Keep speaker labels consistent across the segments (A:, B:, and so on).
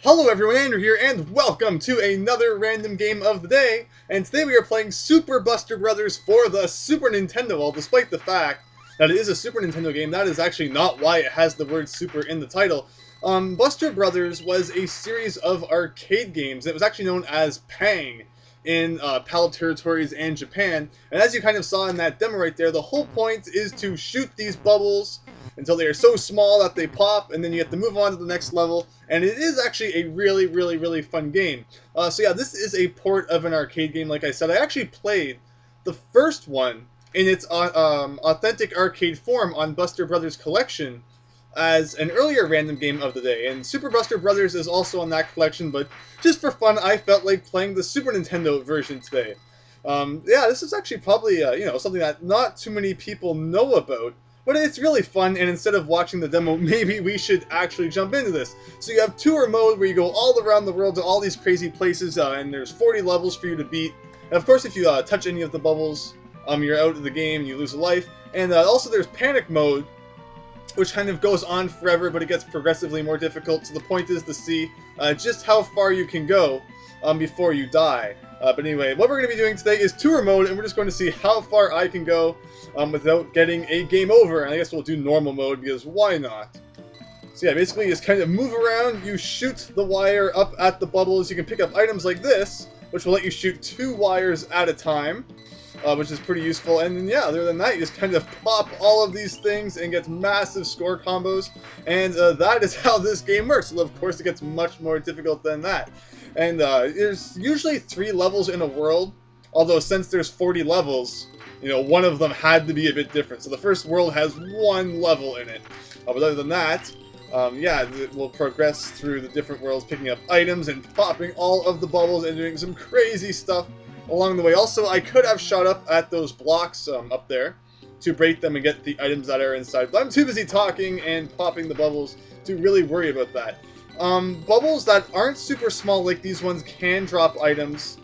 A: Hello everyone, Andrew here, and welcome to another random game of the day. And today we are playing Super Buster Brothers for the Super Nintendo. Well, despite the fact that it is a Super Nintendo game, that is actually not why it has the word Super in the title. Buster Brothers was a series of arcade games. It was actually known as Pang in PAL territories and Japan. And as you kind of saw in that demo right there, the whole point is to shoot these bubbles until they are so small that they pop, and then you have to move on to the next level. And it is actually a really fun game. So yeah, this is a port of an arcade game. Like I said, I actually played the first one in its authentic arcade form on Buster Brothers Collection as an earlier random game of the day. And Super Buster Brothers is also on that collection, but just for fun, I felt like playing the Super Nintendo version today. Yeah, this is actually probably something that not too many people know about. But it's really fun, and instead of watching the demo, maybe we should actually jump into this. So you have tour mode where you go all around the world to all these crazy places, and there's 40 levels for you to beat. And of course, if you touch any of the bubbles, you're out of the game, you lose a life. And also there's panic mode, which kind of goes on forever, but it gets progressively more difficult. So the point is to see just how far you can go before you die. But anyway, what we're going to be doing today is tour mode, and we're just going to see how far I can go without getting a game over. And I guess we'll do normal mode, because why not? So yeah, basically you just kind of move around, you shoot the wire up at the bubbles. You can pick up items like this, which will let you shoot 2 wires at a time, which is pretty useful. And then, yeah, other than that, you just kind of pop all of these things and get massive score combos. And that is how this game works. Well, of course, it gets much more difficult than that. And there's usually 3 levels in a world, although since there's 40 levels, one of them had to be a bit different. So the first world has 1 level in it. But other than that, yeah, it will progress through the different worlds, picking up items and popping all of the bubbles and doing some crazy stuff along the way. Also, I could have shot up at those blocks up there to break them and get the items that are inside, but I'm too busy talking and popping the bubbles to really worry about that. Bubbles that aren't super small, like these ones, can drop items.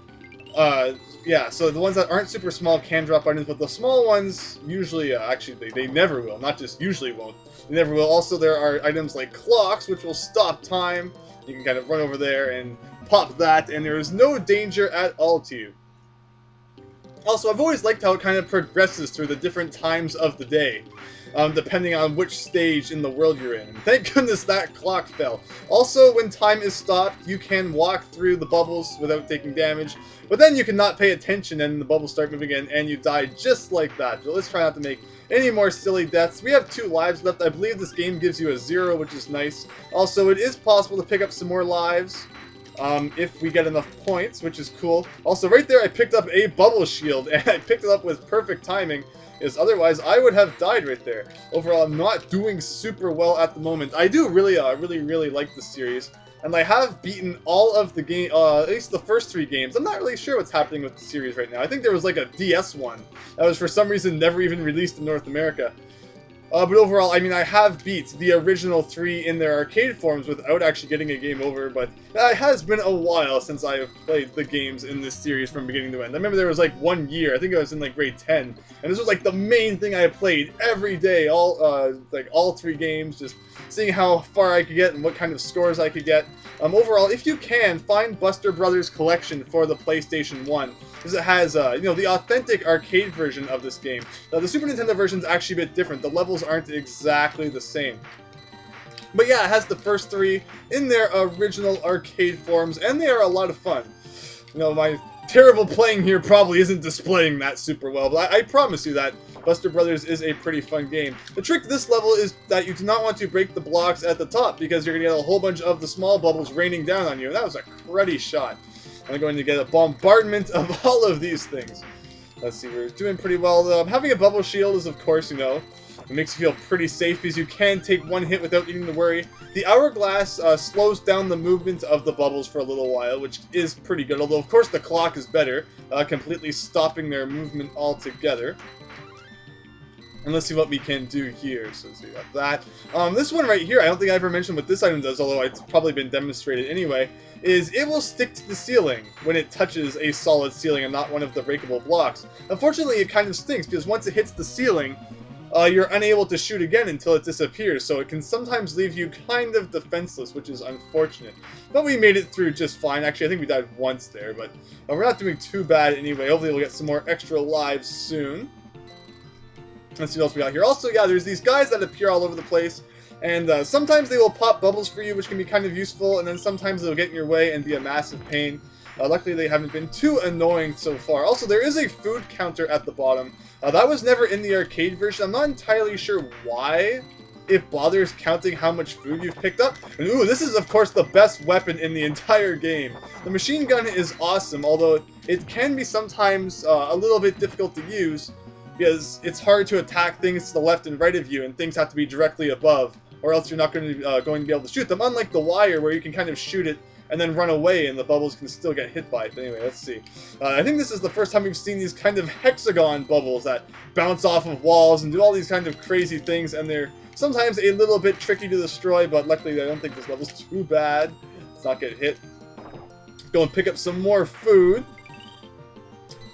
A: Yeah, so the ones that aren't super small can drop items, but the small ones usually, actually, they never will. Not just usually won't. They never will. Also, there are items like clocks, which will stop time. You can kind of run over there and pop that, and there is no danger at all to you. Also, I've always liked how it kind of progresses through the different times of the day, depending on which stage in the world you're in. Thank goodness that clock fell. Also, when time is stopped, you can walk through the bubbles without taking damage, but then you cannot pay attention and the bubbles start moving again, and you die just like that. So let's try not to make any more silly deaths. We have 2 lives left. I believe this game gives you a 0, which is nice. Also, it is possible to pick up some more lives if we get enough points, which is cool. Also, right there, I picked up a bubble shield, and I picked it up with perfect timing, because otherwise I would have died right there. Overall, I'm not doing super well at the moment. I do really like this series, and I have beaten all of the game, at least the first 3 games. I'm not really sure what's happening with the series right now. I think there was like a DS one that was for some reason never even released in North America. But overall, I mean, I have beat the original 3 in their arcade forms without actually getting a game over, but it has been a while since I have played the games in this series from beginning to end. I remember there was like 1 year, I think I was in like grade 10, and this was like the main thing I played every day, all 3 games, just seeing how far I could get and what kind of scores I could get. Overall, if you can, find Buster Brothers Collection for the PlayStation 1, because it has, the authentic arcade version of this game. Now, the Super Nintendo version is actually a bit different. The levels aren't exactly the same. But yeah, it has the first 3 in their original arcade forms, and they are a lot of fun. My terrible playing here probably isn't displaying that super well, but I promise you that Buster Brothers is a pretty fun game. The trick to this level is that you do not want to break the blocks at the top, because you're going to get a whole bunch of the small bubbles raining down on you, and that was a cruddy shot. I'm going to get a bombardment of all of these things. Let's see, we're doing pretty well, though. Having a bubble shield is, of course, it makes you feel pretty safe, because you can take 1 hit without needing to worry. The hourglass slows down the movement of the bubbles for a little while, which is pretty good, although, of course, the clock is better, completely stopping their movement altogether. And let's see what we can do here. So let's see about that. This one right here, I don't think I ever mentioned what this item does, although it's probably been demonstrated anyway, is it will stick to the ceiling when it touches a solid ceiling and not one of the breakable blocks. Unfortunately, it kind of stinks, because once it hits the ceiling, you're unable to shoot again until it disappears, so it can sometimes leave you kind of defenseless, which is unfortunate. But we made it through just fine. Actually, I think we died once there, but we're not doing too bad anyway. Hopefully we'll get some more extra lives soon. Let's see what else we got here. Also, yeah, there's these guys that appear all over the place, and sometimes they will pop bubbles for you, which can be kind of useful, and then sometimes they'll get in your way and be a massive pain. Luckily, they haven't been too annoying so far. Also, there is a food counter at the bottom. That was never in the arcade version. I'm not entirely sure why it bothers counting how much food you've picked up. And ooh, this is, of course, the best weapon in the entire game. The machine gun is awesome, although it can be sometimes a little bit difficult to use, because it's hard to attack things to the left and right of you, and things have to be directly above, or else you're not going to be able to shoot them, unlike the wire, where you can kind of shoot it and then run away, and the bubbles can still get hit by it. But anyway, let's see. I think this is the first time we've seen these kind of hexagon bubbles that bounce off of walls and do all these kind of crazy things, and they're sometimes a little bit tricky to destroy, but luckily I don't think this level's too bad. Let's not get hit. Go and pick up some more food.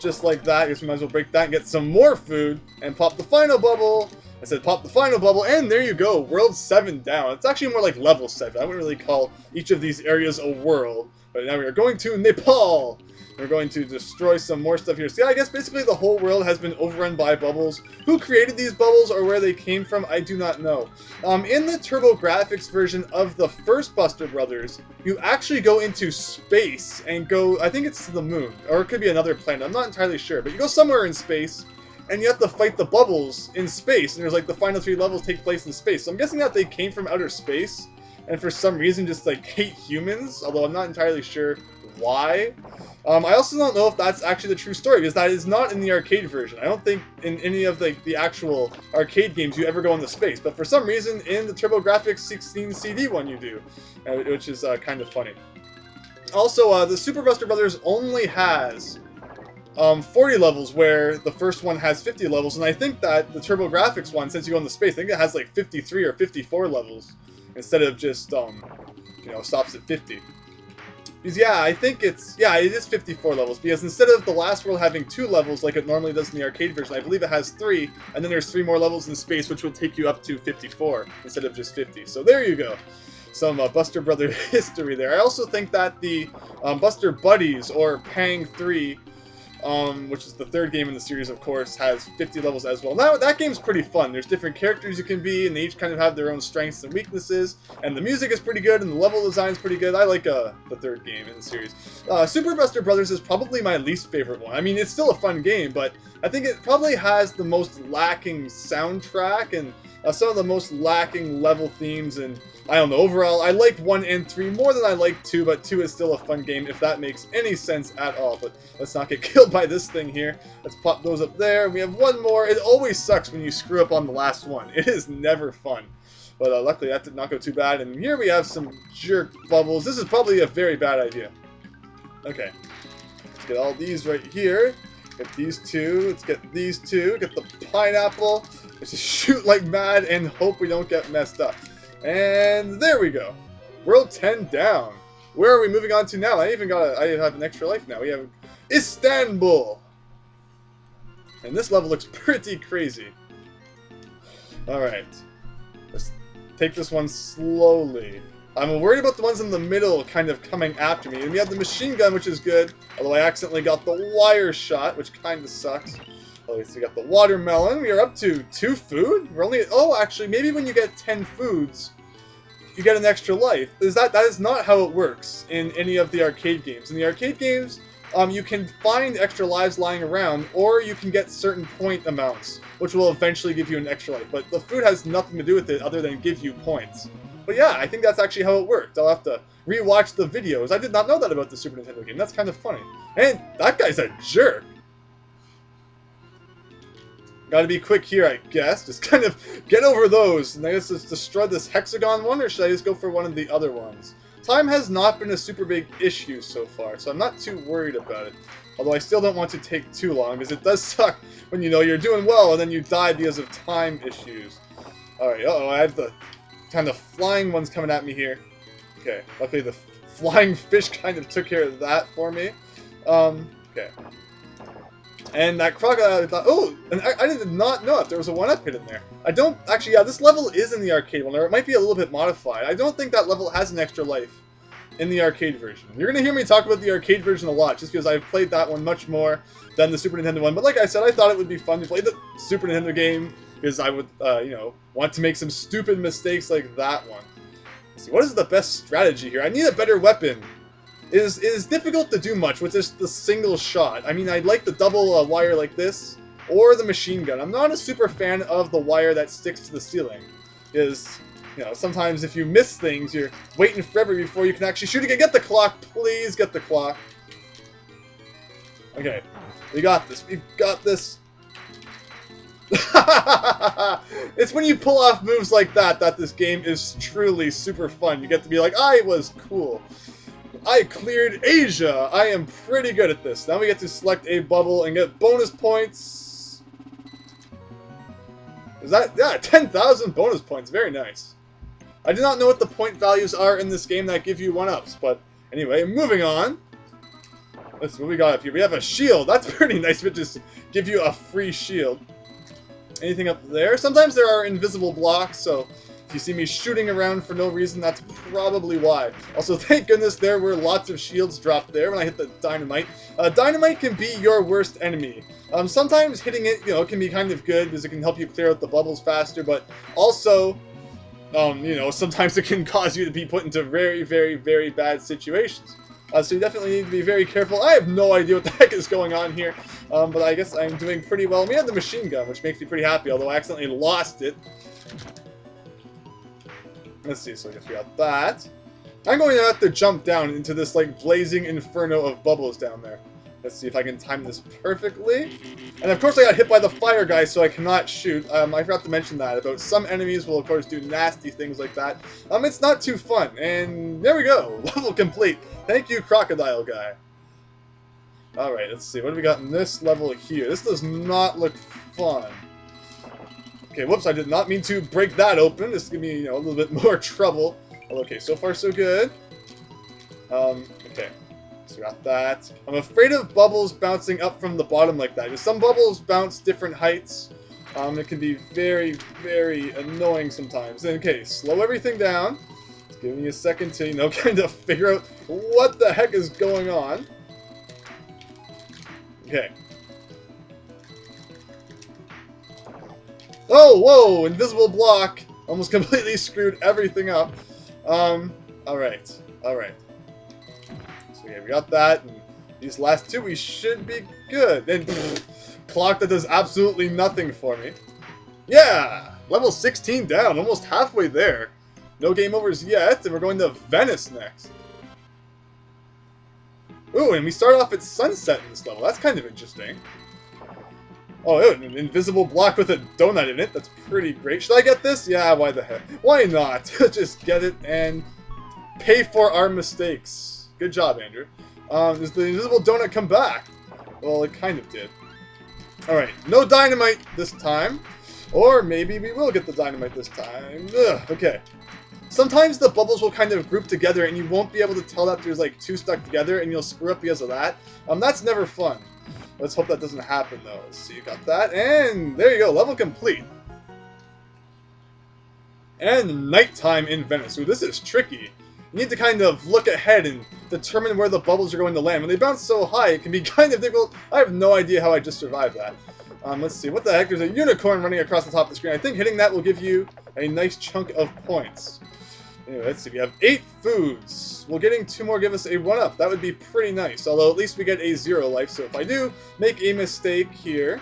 A: Just like that. I guess we might as well break that and get some more food, and pop the final bubble. I said pop the final bubble, and there you go, world 7 down. It's actually more like level 7. I wouldn't really call each of these areas a world. But now we are going to Nepal. We're going to destroy some more stuff here. See, I guess basically the whole world has been overrun by bubbles. Who created these bubbles or where they came from, I do not know. In the TurboGrafx version of the first Buster Brothers, you actually go into space and go, I think it's to the moon, or it could be another planet, I'm not entirely sure, but you go somewhere in space, and you have to fight the bubbles in space, and there's like the final 3 levels take place in space. So I'm guessing that they came from outer space, and for some reason just like hate humans, although I'm not entirely sure why. I also don't know if that's actually the true story, because that is not in the arcade version. I don't think in any of the actual arcade games you ever go into space, but for some reason in the TurboGrafx 16 CD one you do, which is kind of funny. Also, the Super Buster Brothers only has 40 levels, where the first one has 50 levels, and I think that the TurboGrafx one, since you go into space, I think it has like 53 or 54 levels, instead of just, you know, stops at 50. Because, yeah, I think it is 54 levels, because instead of the last world having 2 levels like it normally does in the arcade version, I believe it has 3, and then there's 3 more levels in space, which will take you up to 54, instead of just 50. So there you go. Some Buster Brother history there. I also think that the Buster Buddies, or Pang 3, which is the 3rd game in the series, of course, has 50 levels as well. Now, that game's pretty fun. There's different characters you can be, and they each kind of have their own strengths and weaknesses, and the music is pretty good, and the level design is pretty good. I like the 3rd game in the series. Super Buster Brothers is probably my least favorite one. I mean, it's still a fun game, but I think it probably has the most lacking soundtrack, and some of the most lacking level themes, and I don't know, overall, I like 1 and 3 more than I like 2, but 2 is still a fun game, if that makes any sense at all. But let's not get killed by this thing here. Let's pop those up there. We have one more. It always sucks when you screw up on the last one. It is never fun. But luckily, that did not go too bad. And here we have some jerk bubbles. This is probably a very bad idea. Okay. Let's get all these right here. Get these 2. Let's get these 2. Get the pineapple. Let's just shoot like mad and hope we don't get messed up. And there we go. World 10 down. Where are we moving on to now? I have an extra life now. We have Istanbul. And this level looks pretty crazy. Alright. Let's take this one slowly. I'm worried about the ones in the middle kind of coming after me. And we have the machine gun, which is good. Although I accidentally got the wire shot, which kind of sucks. At least we got the watermelon. We are up to 2 food. We're only... Oh, actually, maybe when you get 10 foods, you get an extra life. That is not how it works in any of the arcade games. In the arcade games, you can find extra lives lying around, or you can get certain point amounts, which will eventually give you an extra life. But the food has nothing to do with it other than give you points. But yeah, I think that's actually how it worked. I'll have to rewatch the videos. I did not know that about the Super Nintendo game. That's kind of funny. And that guy's a jerk. Gotta be quick here, I guess. Just kind of get over those. And I guess just destroy this hexagon one, or should I just go for one of the other ones? Time has not been a super big issue so far, so I'm not too worried about it. Although I still don't want to take too long, because it does suck when you know you're doing well and then you die because of time issues. Alright, uh-oh, I have the kind of flying ones coming at me here. Okay, luckily the flying fish kind of took care of that for me. Okay. And that crocodile, I thought, oh, and I did not know if there was a 1-up hit in there. I don't, actually, yeah, this level is in the arcade one, or it might be a little bit modified. I don't think that level has an extra life in the arcade version. You're going to hear me talk about the arcade version a lot, just because I've played that one much more than the Super Nintendo one. But like I said, I thought it would be fun to play the Super Nintendo game, because I would, you know, want to make some stupid mistakes like that one. Let's see, what is the best strategy here? I need a better weapon. It is difficult to do much with just the single shot. I mean, I'd like the double wire like this, or the machine gun. I'm not a super fan of the wire that sticks to the ceiling, because, you know, sometimes if you miss things, you're waiting forever before you can actually shoot again. Get the clock, please get the clock. Okay, we got this, we've got this. It's when you pull off moves like that that this game is truly super fun. You get to be like, I was cool. I cleared Asia! I am pretty good at this. Now we get to select a bubble and get bonus points. Is that, yeah, 10,000 bonus points. Very nice. I do not know what the point values are in this game that give you 1-ups, but anyway, moving on. Let's see what we got up here. We have a shield. That's pretty nice, but just give you a free shield. Anything up there? Sometimes there are invisible blocks, so if you see me shooting around for no reason, that's probably why. Also, thank goodness there were lots of shields dropped there when I hit the dynamite. Dynamite can be your worst enemy. Sometimes hitting it, you know, can be kind of good because it can help you clear out the bubbles faster, but also, you know, sometimes it can cause you to be put into very, very, very bad situations. So you definitely need to be very careful. I have no idea what the heck is going on here, but I guess I'm doing pretty well. We have the machine gun, which makes me pretty happy, although I accidentally lost it. Let's see, so I guess we got that. I'm going to have to jump down into this, like, blazing inferno of bubbles down there. Let's see if I can time this perfectly. And of course I got hit by the fire guy, so I cannot shoot. I forgot to mention that, about some enemies will of course do nasty things like that. It's not too fun, and there we go, level complete. Thank you, crocodile guy. Alright, let's see, what do we got in this level here? This does not look fun. Okay, whoops, I did not mean to break that open. This is gonna be, you know, a little bit more trouble. Okay, so far so good. Okay. So we got that. I'm afraid of bubbles bouncing up from the bottom like that. Some bubbles bounce different heights. It can be very, very annoying sometimes. Okay, slow everything down. It's giving me a second to, you know, kind of figure out what the heck is going on. Okay. Oh, whoa! Invisible block! Almost completely screwed everything up. Alright. Alright. So yeah, we got that, and these last two we should be good. And clock that does absolutely nothing for me. Yeah! Level 16 down, almost halfway there. No game overs yet, and we're going to Venice next. Ooh, and we start off at sunset in this level. That's kind of interesting. Oh, an invisible block with a donut in it. That's pretty great. Should I get this? Yeah, why the heck? Why not? Just get it and pay for our mistakes. Good job, Andrew. Does the invisible donut come back? Well, it kind of did. Alright, no dynamite this time. Or maybe we will get the dynamite this time. Ugh, okay. Sometimes the bubbles will kind of group together and you won't be able to tell that there's like two stuck together and you'll screw up because of that. That's never fun. Let's hope that doesn't happen, though. Let's see, you got that, and there you go, level complete. And nighttime in Venice. Ooh, this is tricky. You need to kind of look ahead and determine where the bubbles are going to land. When they bounce so high, it can be kind of difficult. I have no idea how I just survived that. Let's see, what the heck? There's a unicorn running across the top of the screen. I think hitting that will give you a nice chunk of points. Anyway, let's see, we have 8 foods. Will getting 2 more give us a 1-up? That would be pretty nice, although at least we get a 0 life, so if I do make a mistake here,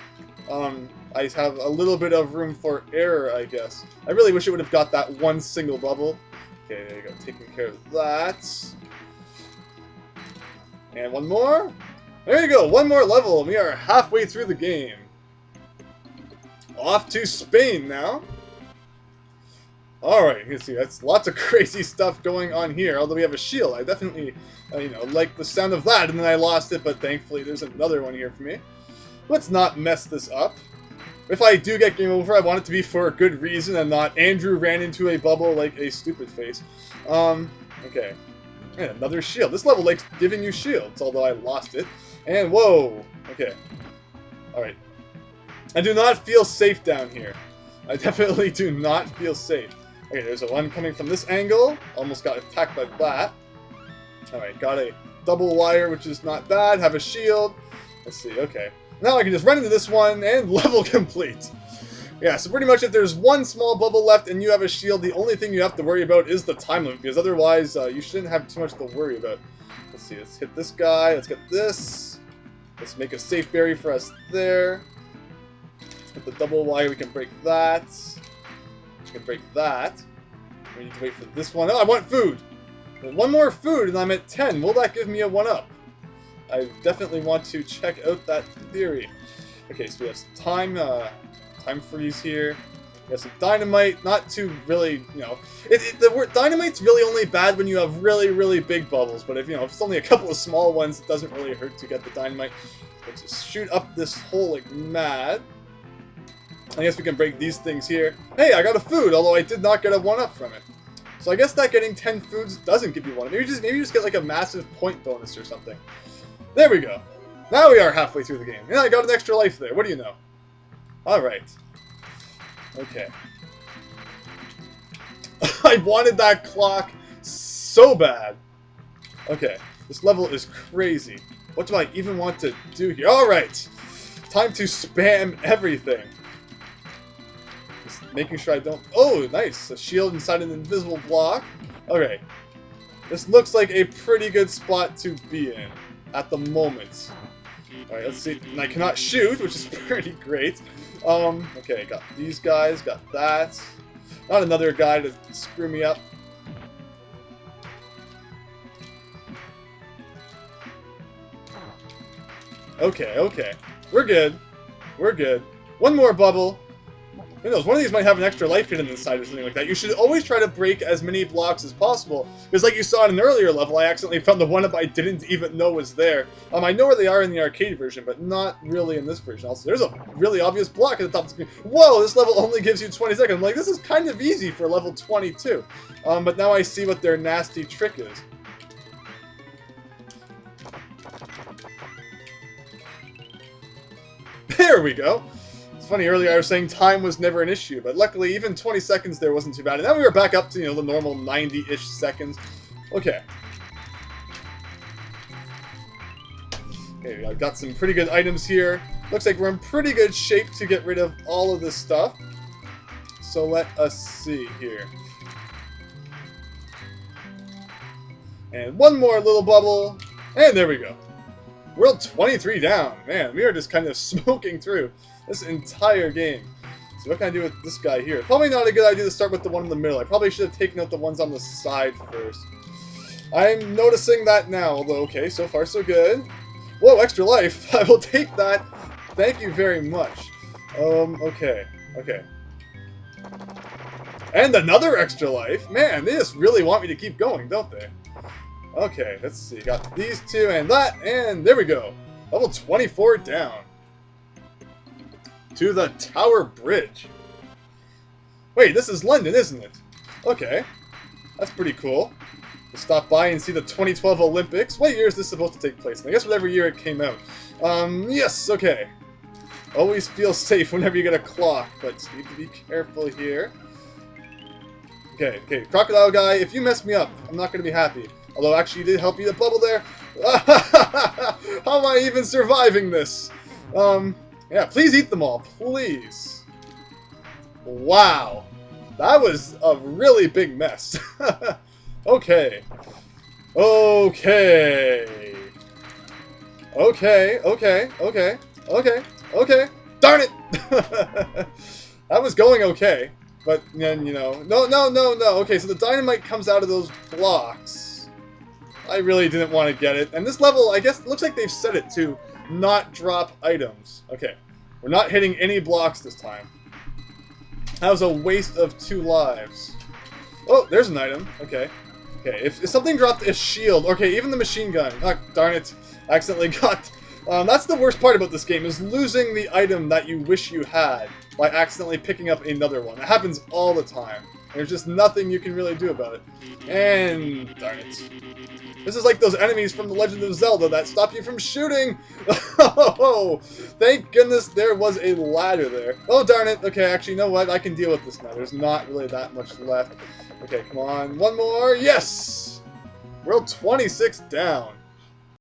A: I have a little bit of room for error, I guess. I really wish it would have got that one single bubble. Okay, there you go, taking care of that. And one more. There you go, one more level, and we are halfway through the game. Off to Spain now. Alright, you can see that's lots of crazy stuff going on here, although we have a shield. I definitely, you know, like the sound of that, and then I lost it, but thankfully there's another one here for me. Let's not mess this up. If I do get game over, I want it to be for a good reason and not Andrew ran into a bubble like a stupid face. Okay. And another shield. This level likes giving you shields, although I lost it. And whoa! Okay. Alright. I do not feel safe down here. I definitely do not feel safe. Okay, there's a one coming from this angle. Almost got attacked by that. Alright, got a double wire, which is not bad. Have a shield. Let's see, okay. Now I can just run into this one and level complete. Yeah, so pretty much if there's one small bubble left and you have a shield, the only thing you have to worry about is the time limit, because otherwise you shouldn't have too much to worry about. Let's see, let's hit this guy, let's get this. Let's make a safe berry for us there. Let's get the double wire, we can break that. We can break that. We need to wait for this one. Oh, I want food! Well, one more food and I'm at 10. Will that give me a 1-up? I definitely want to check out that theory. Okay, so we have some time freeze here. We have some dynamite, not too really, you know. The word dynamite's really only bad when you have really, really big bubbles, but if it's only a couple of small ones, it doesn't really hurt to get the dynamite. Let's just shoot up this hole like mad. I guess we can break these things here. Hey, I got a food, although I did not get a 1-up from it. So I guess that getting 10 foods doesn't give you 1. Maybe you just get like a massive point bonus or something. There we go. Now we are halfway through the game. Yeah, I got an extra life there. What do you know? Alright. Okay. I wanted that clock so bad. Okay. This level is crazy. What do I even want to do here? Alright. Time to spam everything. Just making sure I don't... Oh, nice. A shield inside an invisible block. Okay. This looks like a pretty good spot to be in at the moment. Alright, let's see. And I cannot shoot, which is pretty great. Okay, got these guys, got that. Not another guy to screw me up. Okay, okay. We're good. We're good. One more bubble. Who knows, one of these might have an extra life hidden inside or something like that. You should always try to break as many blocks as possible, because like you saw in an earlier level, I accidentally found the 1-up I didn't even know was there. I know where they are in the arcade version, but not really in this version. Also, there's a really obvious block at the top of the screen. Whoa, this level only gives you 20 seconds. I'm like, this is kind of easy for level 22. But now I see what their nasty trick is. There we go. Funny, earlier I was saying time was never an issue, but luckily even 20 seconds there wasn't too bad. And now we were back up to, the normal 90-ish seconds. Okay. Okay, I've got some pretty good items here. Looks like we're in pretty good shape to get rid of all of this stuff. So let us see here. And one more little bubble. And there we go. We're 23 down. Man, we are just kind of smoking through this entire game. So what can I do with this guy here? Probably not a good idea to start with the one in the middle. I probably should have taken out the ones on the side first. I'm noticing that now, although, okay, so far so good. Whoa, extra life. I will take that. Thank you very much. Okay. Okay. And another extra life. Man, they just really want me to keep going, don't they? Okay, let's see. Got these two and that, and there we go. Level 24 down. To the Tower Bridge. Wait, this is London, isn't it? Okay. That's pretty cool. We'll stop by and see the 2012 Olympics. What year is this supposed to take place in? I guess whatever year it came out. Yes, okay. Always feel safe whenever you get a clock, but you need to be careful here. Okay, okay. Crocodile guy, if you mess me up, I'm not going to be happy. Although, actually, you did help me a bubble there. How am I even surviving this? Yeah, please eat them all, please. Wow. That was a really big mess. Okay. Okay. Okay, okay, okay, okay, okay. Darn it! That was going okay. But then, no. Okay, so the dynamite comes out of those blocks. I really didn't want to get it. And this level, I guess, it looks like they've set it to not drop items. Okay, we're not hitting any blocks this time. That was a waste of 2 lives. Oh, there's an item. Okay. Okay, if something dropped a shield, okay, even the machine gun. Oh, darn it. I accidentally got... that's the worst part about this game, is losing the item that you wish you had by accidentally picking up another one. It happens all the time. There's just nothing you can really do about it. And darn it. This is like those enemies from The Legend of Zelda that stop you from shooting! Oh, thank goodness there was a ladder there. Oh, darn it. Okay, actually, you know what? I can deal with this now. There's not really that much left. Okay, come on. One more. Yes! We're 26 down.